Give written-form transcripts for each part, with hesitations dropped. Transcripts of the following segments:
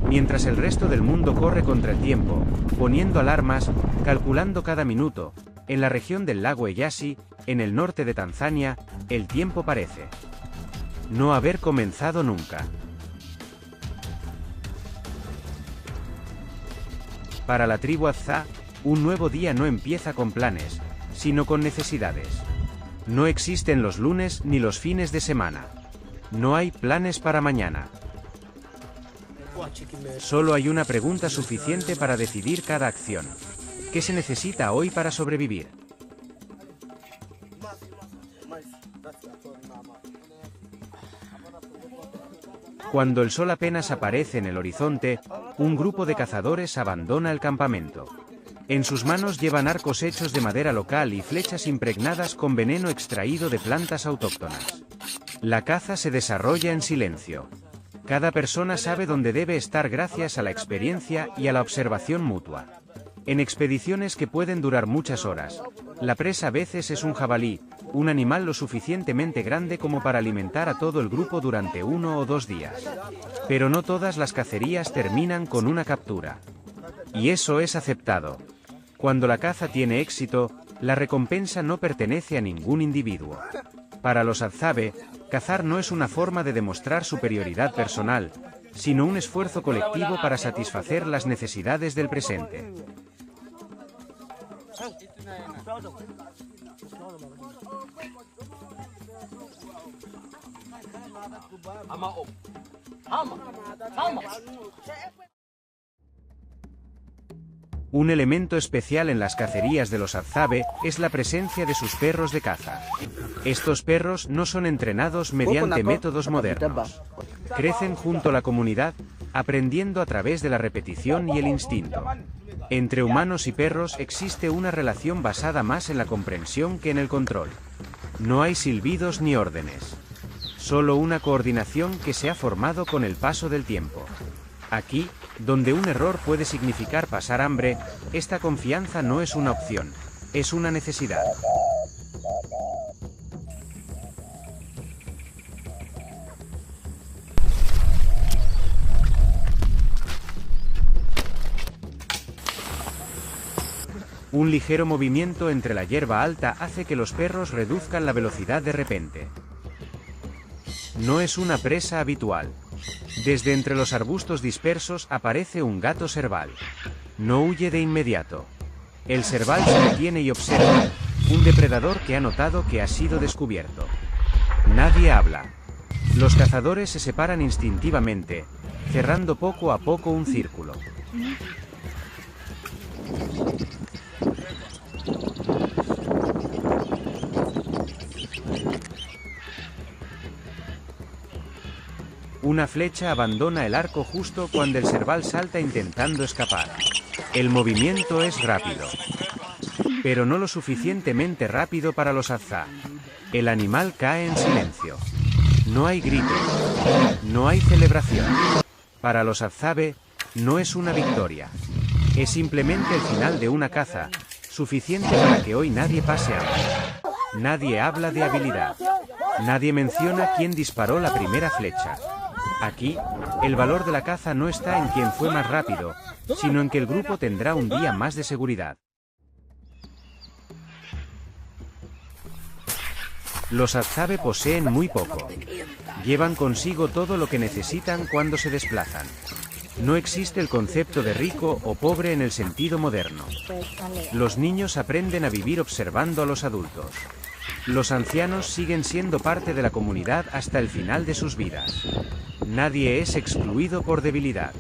Mientras el resto del mundo corre contra el tiempo, poniendo alarmas, calculando cada minuto, en la región del lago Eyasi, en el norte de Tanzania, el tiempo parece no haber comenzado nunca. Para la tribu Hadzabe, un nuevo día no empieza con planes, sino con necesidades. No existen los lunes ni los fines de semana. No hay planes para mañana. Solo hay una pregunta suficiente para decidir cada acción. ¿Qué se necesita hoy para sobrevivir? Cuando el sol apenas aparece en el horizonte, un grupo de cazadores abandona el campamento. En sus manos llevan arcos hechos de madera local y flechas impregnadas con veneno extraído de plantas autóctonas. La caza se desarrolla en silencio. Cada persona sabe dónde debe estar gracias a la experiencia y a la observación mutua. En expediciones que pueden durar muchas horas, la presa a veces es un jabalí, un animal lo suficientemente grande como para alimentar a todo el grupo durante 1 o 2 días. Pero no todas las cacerías terminan con una captura. Y eso es aceptado. Cuando la caza tiene éxito, la recompensa no pertenece a ningún individuo. Para los Hadzabe, cazar no es una forma de demostrar superioridad personal, sino un esfuerzo colectivo para satisfacer las necesidades del presente. Un elemento especial en las cacerías de los Hadzabe es la presencia de sus perros de caza. Estos perros no son entrenados mediante métodos modernos. Crecen junto a la comunidad, aprendiendo a través de la repetición y el instinto. Entre humanos y perros existe una relación basada más en la comprensión que en el control. No hay silbidos ni órdenes. Solo una coordinación que se ha formado con el paso del tiempo. Aquí, donde un error puede significar pasar hambre, esta confianza no es una opción, es una necesidad. Un ligero movimiento entre la hierba alta hace que los perros reduzcan la velocidad de repente. No es una presa habitual. Desde entre los arbustos dispersos aparece un gato serval. No huye de inmediato. El serval se detiene y observa, un depredador que ha notado que ha sido descubierto. Nadie habla. Los cazadores se separan instintivamente, cerrando poco a poco un círculo. Una flecha abandona el arco justo cuando el serval salta intentando escapar. El movimiento es rápido, pero no lo suficientemente rápido para los Hadzabe. El animal cae en silencio. No hay gritos, no hay celebración. Para los Hadzabe, no es una victoria. Es simplemente el final de una caza, suficiente para que hoy nadie pase hambre. Nadie habla de habilidad. Nadie menciona quién disparó la primera flecha. Aquí, el valor de la caza no está en quién fue más rápido, sino en que el grupo tendrá un día más de seguridad. Los Hadzabe poseen muy poco. Llevan consigo todo lo que necesitan cuando se desplazan. No existe el concepto de rico o pobre en el sentido moderno. Los niños aprenden a vivir observando a los adultos. Los ancianos siguen siendo parte de la comunidad hasta el final de sus vidas. Nadie es excluido por debilidad.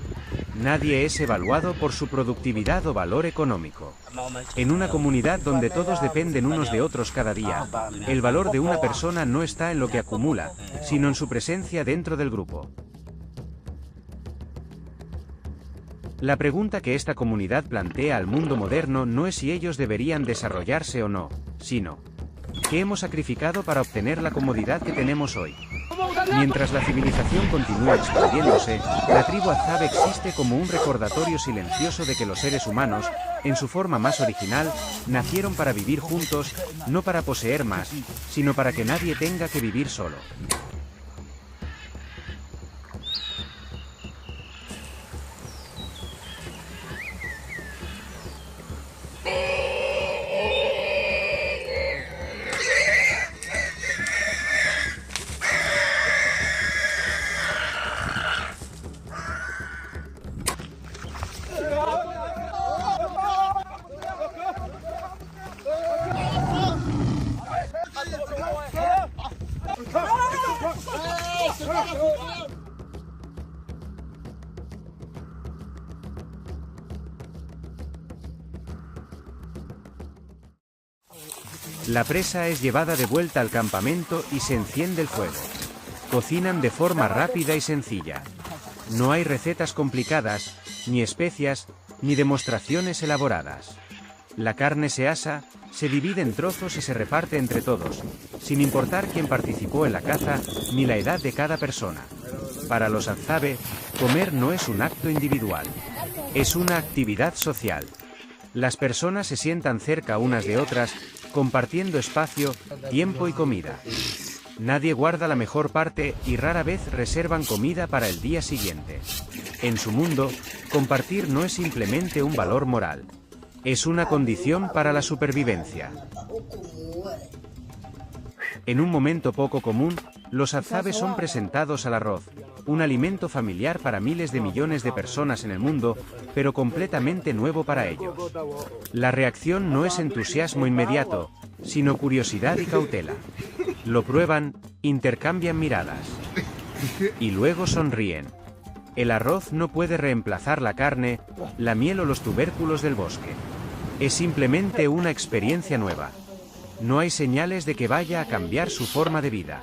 Nadie es evaluado por su productividad o valor económico. En una comunidad donde todos dependen unos de otros cada día, el valor de una persona no está en lo que acumula, sino en su presencia dentro del grupo. La pregunta que esta comunidad plantea al mundo moderno no es si ellos deberían desarrollarse o no, sino ¿qué hemos sacrificado para obtener la comodidad que tenemos hoy? Mientras la civilización continúa expandiéndose, la tribu Hadzabe existe como un recordatorio silencioso de que los seres humanos, en su forma más original, nacieron para vivir juntos, no para poseer más, sino para que nadie tenga que vivir solo. La presa es llevada de vuelta al campamento y se enciende el fuego. Cocinan de forma rápida y sencilla. No hay recetas complicadas, ni especias, ni demostraciones elaboradas. La carne se asa, se divide en trozos y se reparte entre todos, sin importar quién participó en la caza, ni la edad de cada persona. Para los Hadzabe, comer no es un acto individual. Es una actividad social. Las personas se sientan cerca unas de otras, compartiendo espacio, tiempo y comida. Nadie guarda la mejor parte y rara vez reservan comida para el día siguiente. En su mundo, compartir no es simplemente un valor moral. Es una condición para la supervivencia. En un momento poco común, los Hadzabe son presentados al arroz, un alimento familiar para miles de millones de personas en el mundo, pero completamente nuevo para ellos. La reacción no es entusiasmo inmediato, sino curiosidad y cautela. Lo prueban, intercambian miradas. Y luego sonríen. El arroz no puede reemplazar la carne, la miel o los tubérculos del bosque. Es simplemente una experiencia nueva. No hay señales de que vaya a cambiar su forma de vida.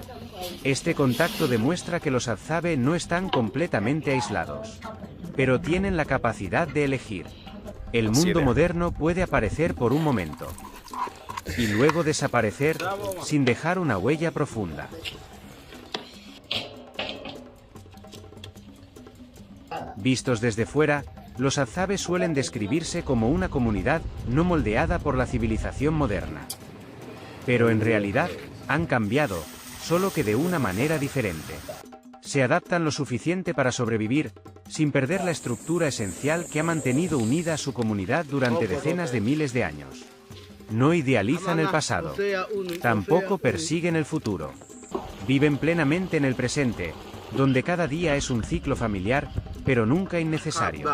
Este contacto demuestra que los Hadzabe no están completamente aislados, pero tienen la capacidad de elegir. El mundo moderno puede aparecer por un momento y luego desaparecer sin dejar una huella profunda. Vistos desde fuera, los Hadzabe suelen describirse como una comunidad no moldeada por la civilización moderna. Pero en realidad, han cambiado, solo que de una manera diferente. Se adaptan lo suficiente para sobrevivir, sin perder la estructura esencial que ha mantenido unida a su comunidad durante decenas de miles de años. No idealizan el pasado, tampoco persiguen el futuro. Viven plenamente en el presente, donde cada día es un ciclo familiar, pero nunca innecesario.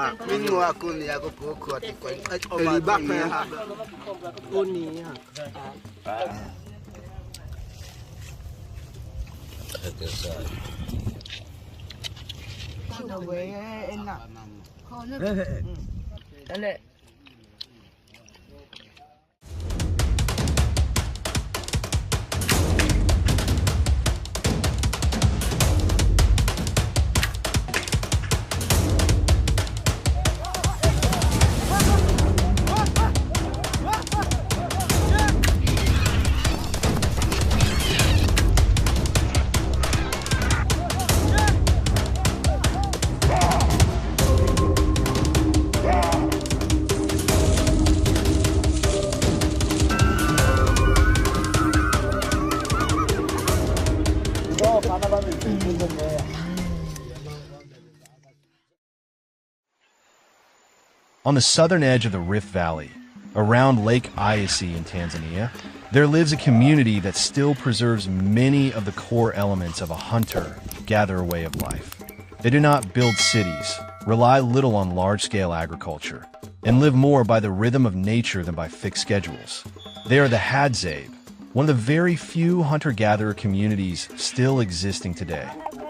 On the southern edge of the Rift Valley, around Lake Eyasi in Tanzania, there lives a community that still preserves many of the core elements of a hunter-gatherer way of life. They do not build cities, rely little on large-scale agriculture, and live more by the rhythm of nature than by fixed schedules. They are the Hadzabe, one of the very few hunter-gatherer communities still existing today.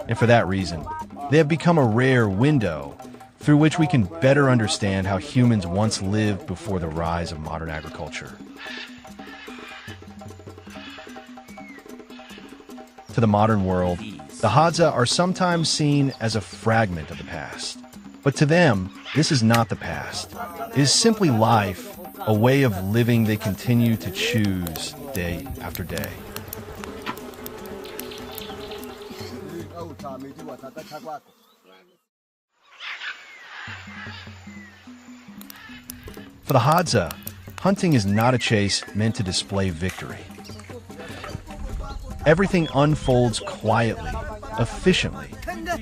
And for that reason, they have become a rare window through which we can better understand how humans once lived before the rise of modern agriculture. To the modern world, the Hadza are sometimes seen as a fragment of the past. But to them, this is not the past. It is simply life, a way of living they continue to choose day after day. For the Hadza, hunting is not a chase meant to display victory. Everything unfolds quietly, efficiently,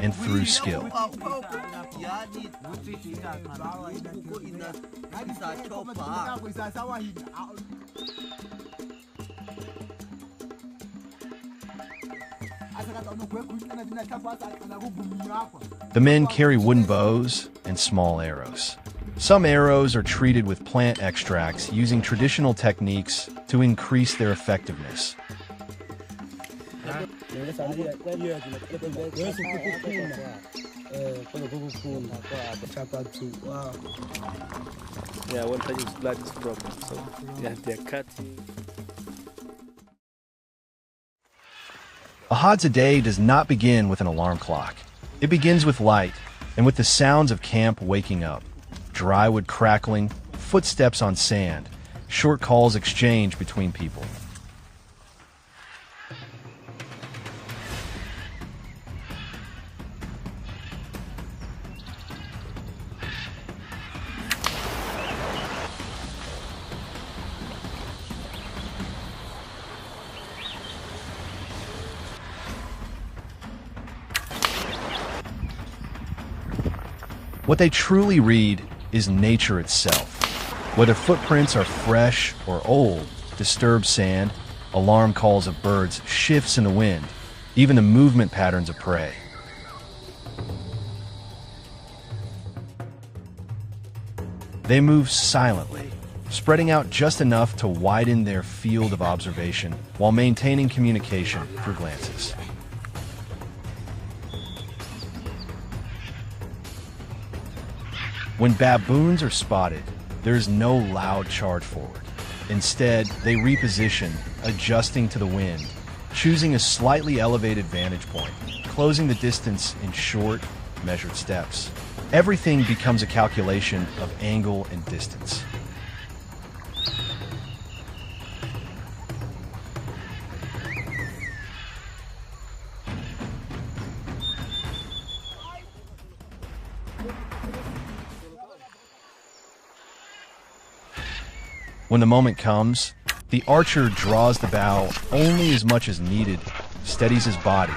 and through skill. The men carry wooden bows and small arrows. Some arrows are treated with plant extracts using traditional techniques to increase their effectiveness. Yeah, one time blood is broken, so yeah, they're cut. A Hadza day does not begin with an alarm clock. It begins with light and with the sounds of camp waking up. Dry wood crackling, footsteps on sand, short calls exchanged between people. What they truly read is nature itself. Whether footprints are fresh or old, disturbed sand, alarm calls of birds, shifts in the wind, even the movement patterns of prey. They move silently, spreading out just enough to widen their field of observation while maintaining communication through glances. When baboons are spotted, there is no loud charge forward. Instead, they reposition, adjusting to the wind, choosing a slightly elevated vantage point, closing the distance in short, measured steps. Everything becomes a calculation of angle and distance. When the moment comes, the archer draws the bow only as much as needed, steadies his body,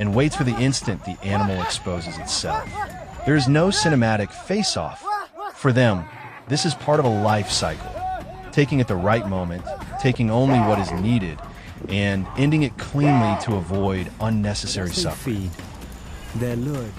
and waits for the instant the animal exposes itself. There is no cinematic face-off. For them, this is part of a life cycle, taking at the right moment, taking only what is needed, and ending it cleanly to avoid unnecessary suffering. Their Lord.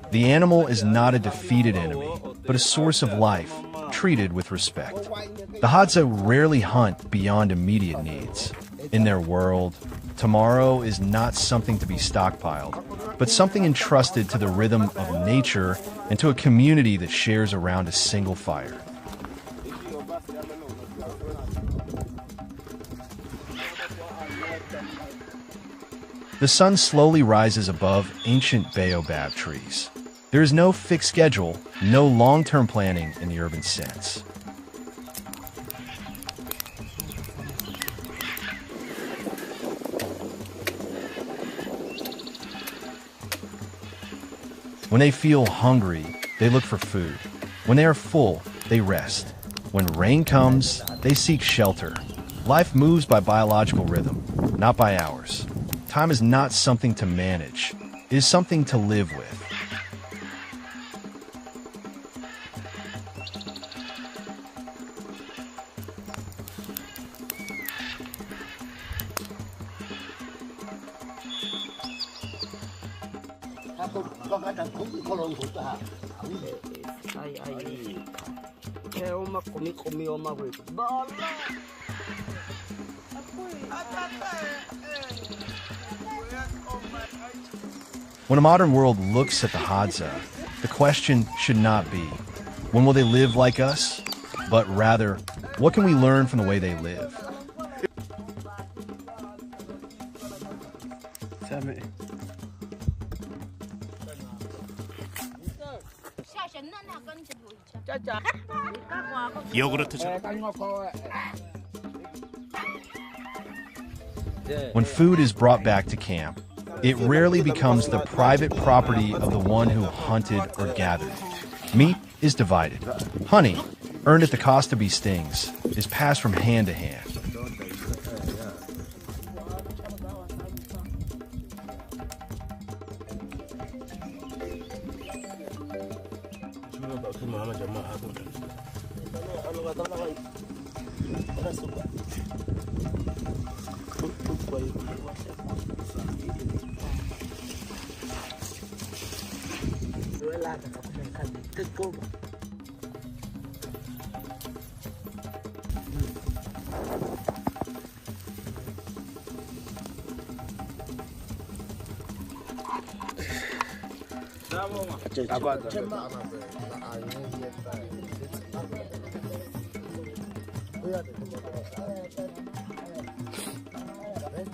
The animal is not a defeated enemy, but a source of life, treated with respect. The Hadza rarely hunt beyond immediate needs. In their world, tomorrow is not something to be stockpiled, but something entrusted to the rhythm of nature and to a community that shares around a single fire. The sun slowly rises above ancient baobab trees. There is no fixed schedule, no long-term planning in the urban sense. When they feel hungry, they look for food. When they are full, they rest. When rain comes, they seek shelter. Life moves by biological rhythm, not by ours. Time is not something to manage. It is something to live with. When a modern world looks at the Hadzabe, the question should not be, when will they live like us? But rather, what can we learn from the way they live? When food is brought back to camp, it rarely becomes the private property of the one who hunted or gathered. Meat is divided. Honey, earned at the cost of bee stings, is passed from hand to hand.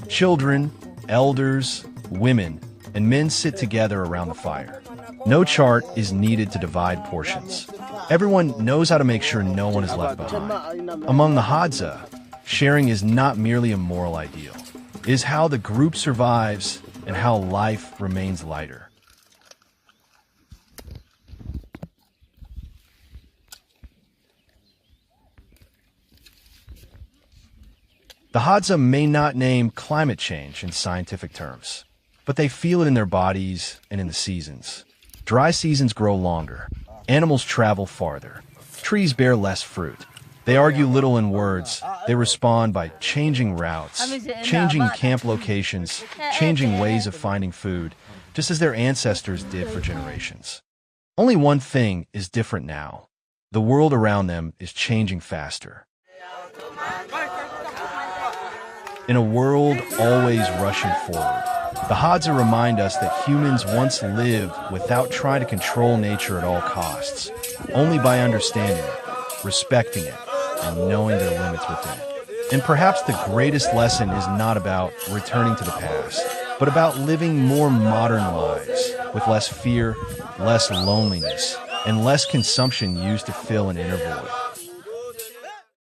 Children, elders, women, and men sit together around the fire. No chart is needed to divide portions. Everyone knows how to make sure no one is left behind. Among the Hadzabe, sharing is not merely a moral ideal. It is how the group survives and how life remains lighter. The Hadzabe may not name climate change in scientific terms, but they feel it in their bodies and in the seasons. Dry seasons grow longer. Animals travel farther. Trees bear less fruit. They argue little in words. They respond by changing routes, changing camp locations, changing ways of finding food, just as their ancestors did for generations. Only one thing is different now. The world around them is changing faster. In a world always rushing forward, the Hadzabe remind us that humans once lived without trying to control nature at all costs, only by understanding it, respecting it, and knowing their limits within it. And perhaps the greatest lesson is not about returning to the past, but about living more modern lives with less fear, less loneliness, and less consumption used to fill an inner void.